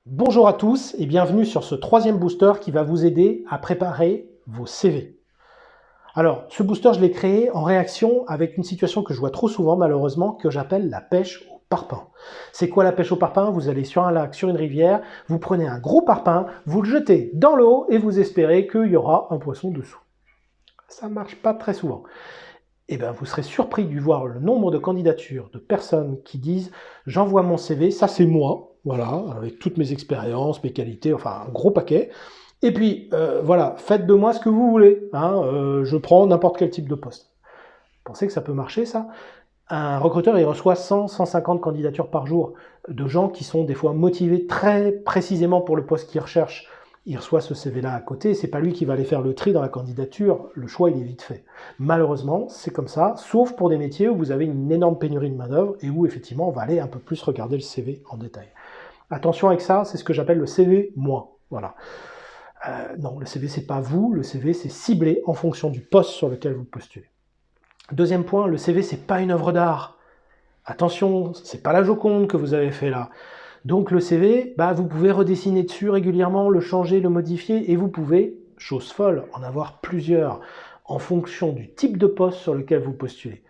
Bonjour à tous et bienvenue sur ce troisième booster qui va vous aider à préparer vos CV. Alors, ce booster, je l'ai créé en réaction avec une situation que je vois trop souvent, malheureusement, que j'appelle la pêche au parpaing. C'est quoi la pêche au parpaing? Vous allez sur un lac, sur une rivière, vous prenez un gros parpaing, vous le jetez dans l'eau et vous espérez qu'il y aura un poisson dessous. Ça ne marche pas très souvent. Eh bien, vous serez surpris de voir le nombre de candidatures de personnes qui disent « j'envoie mon CV, ça c'est moi, voilà, avec toutes mes expériences, mes qualités, enfin un gros paquet. Et puis, voilà, faites de moi ce que vous voulez, hein, je prends n'importe quel type de poste. » Vous pensez que ça peut marcher, ça? Un recruteur, il reçoit 100, 150 candidatures par jour de gens qui sont des fois motivés très précisément pour le poste qu'ils recherchent. Il reçoit ce CV-là à côté, c'est pas lui qui va aller faire le tri dans la candidature, le choix il est vite fait. Malheureusement, c'est comme ça, sauf pour des métiers où vous avez une énorme pénurie de main-d'œuvre et où effectivement on va aller un peu plus regarder le CV en détail. Attention avec ça, c'est ce que j'appelle le CV moi. Voilà. Non, le CV c'est pas vous, le CV c'est ciblé en fonction du poste sur lequel vous postulez. Deuxième point, le CV c'est pas une œuvre d'art. Attention, c'est pas la Joconde que vous avez fait là. Donc le CV, vous pouvez redessiner dessus régulièrement, le changer, le modifier, et vous pouvez, chose folle, en avoir plusieurs en fonction du type de poste sur lequel vous postulez.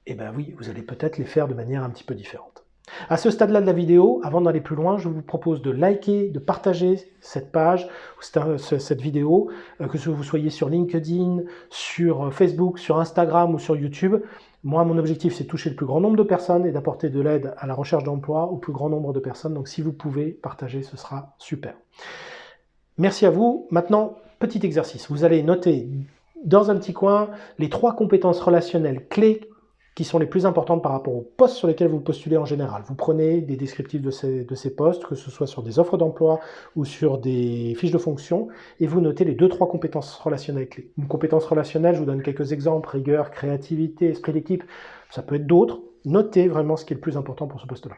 Et bien oui, vous allez peut-être les faire de manière un petit peu différente. À ce stade-là de la vidéo, avant d'aller plus loin, je vous propose de liker, de partager cette page, cette vidéo, que vous soyez sur LinkedIn, sur Facebook, sur Instagram ou sur YouTube. Moi, mon objectif, c'est de toucher le plus grand nombre de personnes et d'apporter de l'aide à la recherche d'emploi au plus grand nombre de personnes. Donc si vous pouvez partager, ce sera super. Merci à vous. Maintenant, petit exercice. Vous allez noter dans un petit coin les 3 compétences relationnelles clés qui sont les plus importantes par rapport aux postes sur lesquels vous postulez en général. Vous prenez des descriptifs de ces postes, que ce soit sur des offres d'emploi ou sur des fiches de fonction, et vous notez les 2-3 compétences relationnelles clés. Une compétence relationnelle, je vous donne quelques exemples, rigueur, créativité, esprit d'équipe, ça peut être d'autres. Notez vraiment ce qui est le plus important pour ce poste-là.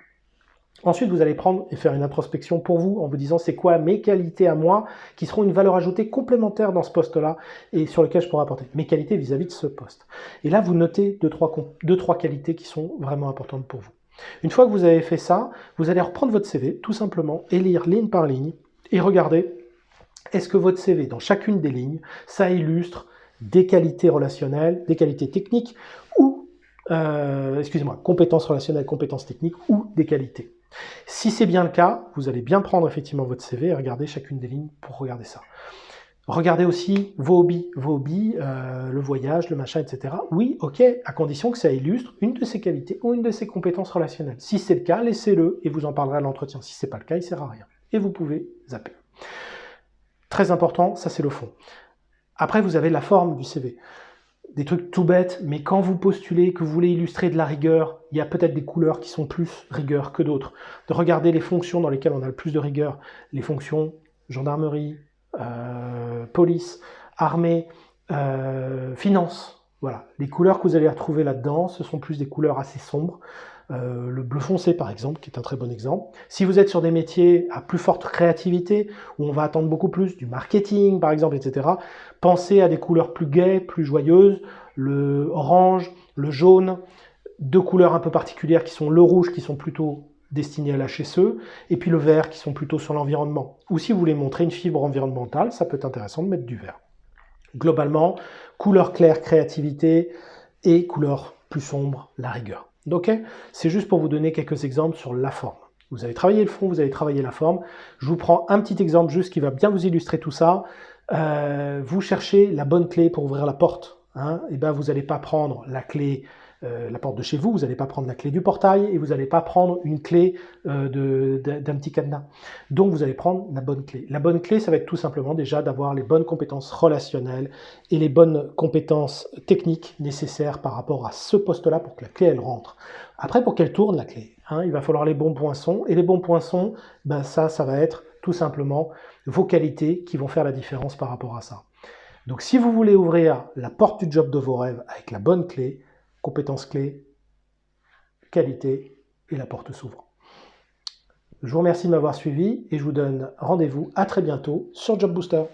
Ensuite, vous allez prendre et faire une introspection pour vous en vous disant c'est quoi mes qualités à moi qui seront une valeur ajoutée complémentaire dans ce poste-là et sur lequel je pourrai apporter mes qualités vis-à-vis de ce poste. Et là, vous notez 2-3 qualités qui sont vraiment importantes pour vous. Une fois que vous avez fait ça, vous allez reprendre votre CV tout simplement et lire ligne par ligne et regarder est-ce que votre CV, dans chacune des lignes, ça illustre des qualités relationnelles, des qualités techniques ou, compétences relationnelles, compétences techniques ou des qualités. Si c'est bien le cas, vous allez bien prendre effectivement votre CV et regarder chacune des lignes pour regarder ça. Regardez aussi vos hobbies, le voyage, le machin, etc. Oui, ok, à condition que ça illustre une de ces qualités ou une de ces compétences relationnelles. Si c'est le cas, laissez-le et vous en parlerez à l'entretien. Si ce n'est pas le cas, il ne sert à rien. Et vous pouvez zapper. Très important, ça c'est le fond. Après, vous avez la forme du CV. Des trucs tout bêtes, mais quand vous postulez, que vous voulez illustrer de la rigueur, il y a peut-être des couleurs qui sont plus rigueur que d'autres. De regarder les fonctions dans lesquelles on a le plus de rigueur, les fonctions gendarmerie, police, armée, finance. Voilà, les couleurs que vous allez retrouver là-dedans, ce sont plus des couleurs assez sombres. Le bleu foncé par exemple, qui est un très bon exemple. Si vous êtes sur des métiers à plus forte créativité, où on va attendre beaucoup plus du marketing par exemple, etc., pensez à des couleurs plus gaies, plus joyeuses, le orange, le jaune, 2 couleurs un peu particulières qui sont le rouge, qui sont plutôt destinés à l'HSE, et puis le vert qui sont plutôt sur l'environnement. Ou si vous voulez montrer une fibre environnementale, ça peut être intéressant de mettre du vert. Globalement, couleur claire, créativité, et couleur plus sombre, la rigueur. Ok, c'est juste pour vous donner quelques exemples sur la forme. Vous avez travaillé le fond, vous avez travaillé la forme. Je vous prends un petit exemple juste qui va bien vous illustrer tout ça. Vous cherchez la bonne clé pour ouvrir la porte. Hein, et ben vous n'allez pas prendre la clé, la porte de chez vous, vous n'allez pas prendre la clé du portail et vous n'allez pas prendre une clé d'un petit cadenas. Donc vous allez prendre la bonne clé. La bonne clé, ça va être tout simplement déjà d'avoir les bonnes compétences relationnelles et les bonnes compétences techniques nécessaires par rapport à ce poste-là pour que la clé, elle rentre. Après, pour qu'elle tourne, la clé, hein, il va falloir les bons poinçons. Et les bons poinçons, ça va être tout simplement vos qualités qui vont faire la différence par rapport à ça. Donc si vous voulez ouvrir la porte du job de vos rêves avec la bonne clé, compétences clés, qualité, et la porte s'ouvre. Je vous remercie de m'avoir suivi et je vous donne rendez-vous à très bientôt sur Job Booster.